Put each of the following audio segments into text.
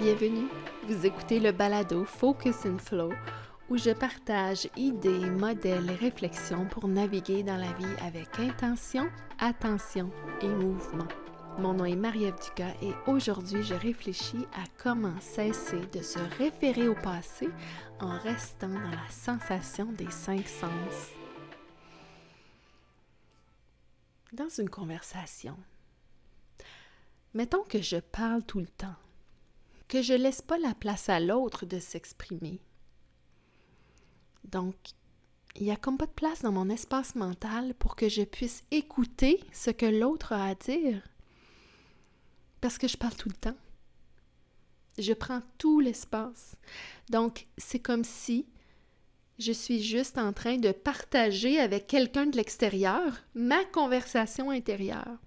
Bienvenue, vous écoutez le balado Focus and Flow où je partage idées, modèles et réflexions pour naviguer dans la vie avec intention, attention et mouvement. Mon nom est Marie-Ève Ducas et aujourd'hui je réfléchis à comment cesser de se référer au passé en restant dans la sensation des 5 sens. Dans une conversation, mettons que je parle tout le temps, que je laisse pas la place à l'autre de s'exprimer. Donc, il n'y a comme pas de place dans mon espace mental pour que je puisse écouter ce que l'autre a à dire. Parce que je parle tout le temps. Je prends tout l'espace. Donc, c'est comme si je suis juste en train de partager avec quelqu'un de l'extérieur ma conversation intérieure.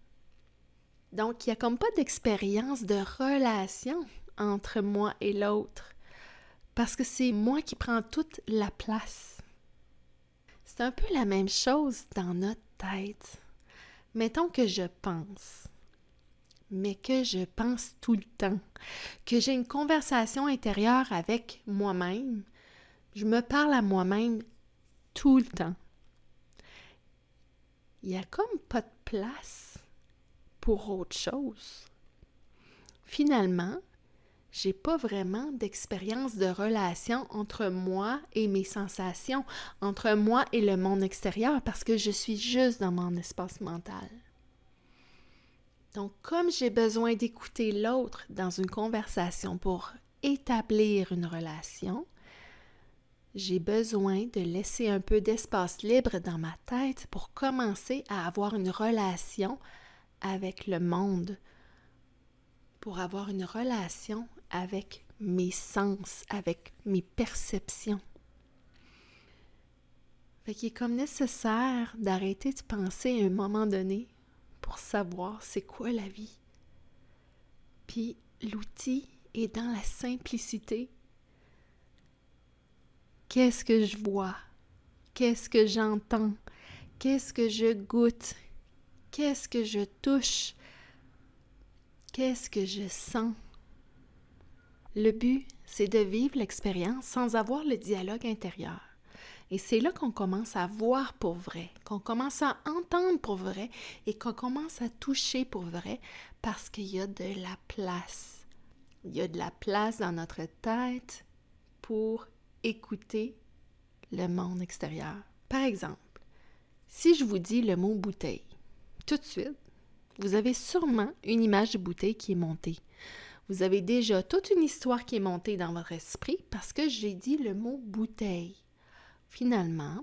Donc, il n'y a comme pas d'expérience de relation entre moi et l'autre. Parce que c'est moi qui prends toute la place. C'est un peu la même chose dans notre tête. Mettons que je pense, mais que je pense tout le temps, que j'ai une conversation intérieure avec moi-même. Je me parle à moi-même tout le temps. Il n'y a comme pas de place pour autre chose. Finalement, j'ai pas vraiment d'expérience de relation entre moi et mes sensations, entre moi et le monde extérieur, parce que je suis juste dans mon espace mental. Donc, comme j'ai besoin d'écouter l'autre dans une conversation pour établir une relation, j'ai besoin de laisser un peu d'espace libre dans ma tête pour commencer à avoir une relation avec le monde, pour avoir une relation avec mes sens, avec mes perceptions. Fait qu'il est comme nécessaire d'arrêter de penser à un moment donné pour savoir c'est quoi la vie. Puis l'outil est dans la simplicité. Qu'est-ce que je vois? Qu'est-ce que j'entends? Qu'est-ce que je goûte? Qu'est-ce que je touche? Qu'est-ce que je sens? Le but, c'est de vivre l'expérience sans avoir le dialogue intérieur. Et c'est là qu'on commence à voir pour vrai, qu'on commence à entendre pour vrai et qu'on commence à toucher pour vrai parce qu'il y a de la place. Il y a de la place dans notre tête pour écouter le monde extérieur. Par exemple, si je vous dis le mot bouteille, tout de suite, vous avez sûrement une image de bouteille qui est montée. Vous avez déjà toute une histoire qui est montée dans votre esprit parce que j'ai dit le mot bouteille. Finalement,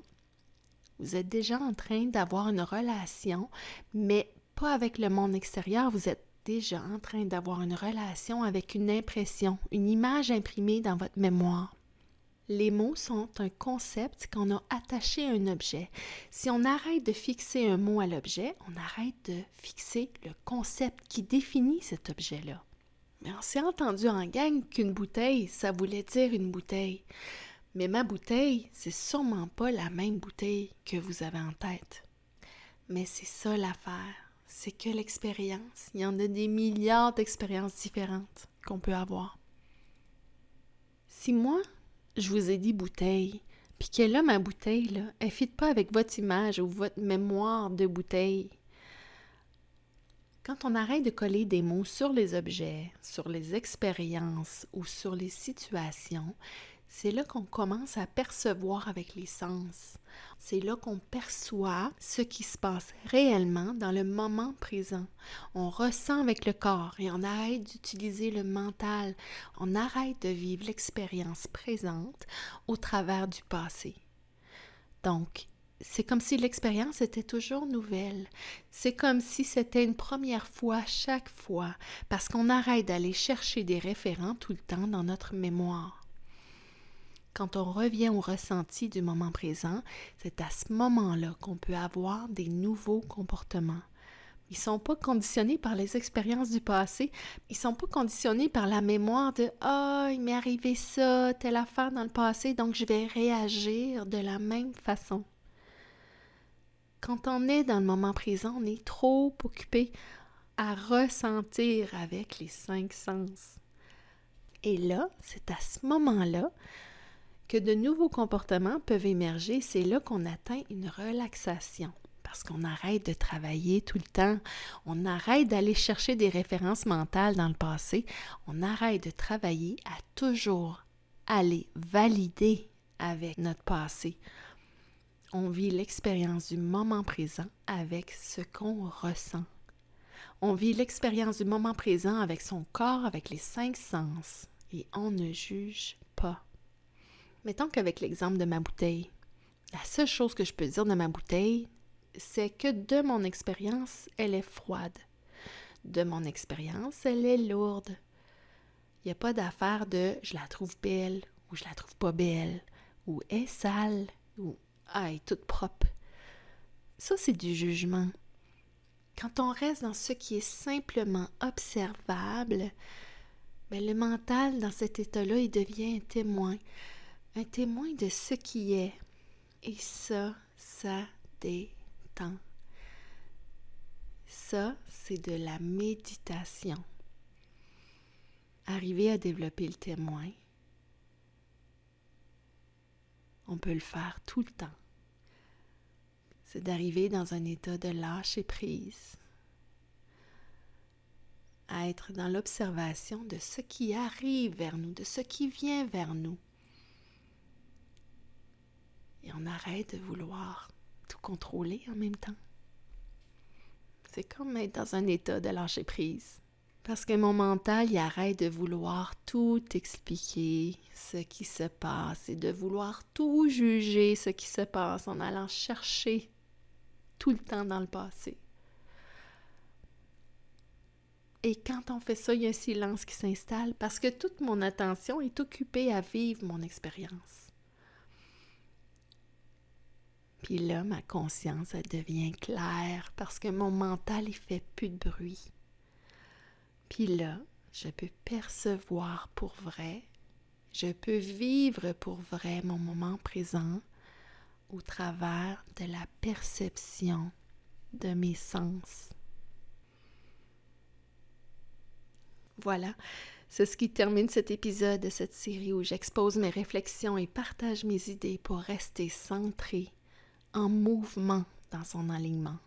vous êtes déjà en train d'avoir une relation, mais pas avec le monde extérieur. Vous êtes déjà en train d'avoir une relation avec une impression, une image imprimée dans votre mémoire. Les mots sont un concept qu'on a attaché à un objet. Si on arrête de fixer un mot à l'objet, on arrête de fixer le concept qui définit cet objet-là. Mais on s'est entendu en gang qu'une bouteille, ça voulait dire une bouteille. Mais ma bouteille, c'est sûrement pas la même bouteille que vous avez en tête. Mais c'est ça l'affaire, c'est que l'expérience, il y en a des milliards d'expériences différentes qu'on peut avoir. Si moi, je vous ai dit bouteille, puis que là, ma bouteille, là, elle ne fit pas avec votre image ou votre mémoire de bouteille, quand on arrête de coller des mots sur les objets, sur les expériences ou sur les situations, c'est là qu'on commence à percevoir avec les sens. C'est là qu'on perçoit ce qui se passe réellement dans le moment présent. On ressent avec le corps et on arrête d'utiliser le mental. On arrête de vivre l'expérience présente au travers du passé. Donc, c'est comme si l'expérience était toujours nouvelle. C'est comme si c'était une première fois chaque fois, parce qu'on arrête d'aller chercher des référents tout le temps dans notre mémoire. Quand on revient au ressenti du moment présent, c'est à ce moment-là qu'on peut avoir des nouveaux comportements. Ils ne sont pas conditionnés par les expériences du passé. Ils ne sont pas conditionnés par la mémoire de « Ah, il m'est arrivé ça, telle affaire dans le passé, donc je vais réagir de la même façon. » Quand on est dans le moment présent, on est trop occupé à ressentir avec les 5 sens. Et là, c'est à ce moment-là que de nouveaux comportements peuvent émerger. C'est là qu'on atteint une relaxation. Parce qu'on arrête de travailler tout le temps, on arrête d'aller chercher des références mentales dans le passé, on arrête de travailler à toujours aller valider avec notre passé. On vit l'expérience du moment présent avec ce qu'on ressent. On vit l'expérience du moment présent avec son corps, avec les 5 sens, et on ne juge pas. Mettons qu'avec l'exemple de ma bouteille, la seule chose que je peux dire de ma bouteille, c'est que de mon expérience, elle est froide. De mon expérience, elle est lourde. Il n'y a pas d'affaire de « je la trouve belle » ou « je la trouve pas belle » ou « elle est sale » ou « elle est toute propre ». Ça, c'est du jugement. Quand on reste dans ce qui est simplement observable, bien, le mental, dans cet état-là, il devient un témoin de ce qui est. Et ça détend. Ça, c'est de la méditation. Arriver à développer le témoin, on peut le faire tout le temps. C'est d'arriver dans un état de lâcher prise, à être dans l'observation de ce qui arrive vers nous, de ce qui vient vers nous. Et on arrête de vouloir tout contrôler en même temps. C'est comme être dans un état de lâcher prise. Parce que mon mental, il arrête de vouloir tout expliquer ce qui se passe et de vouloir tout juger ce qui se passe en allant chercher tout le temps dans le passé. Et quand on fait ça, il y a un silence qui s'installe parce que toute mon attention est occupée à vivre mon expérience. Puis là, ma conscience, elle devient claire parce que mon mental, il fait plus de bruit. Puis là, je peux percevoir pour vrai, je peux vivre pour vrai mon moment présent au travers de la perception de mes sens. Voilà, c'est ce qui termine cet épisode de cette série où j'expose mes réflexions et partage mes idées pour rester centré, en mouvement dans son alignement.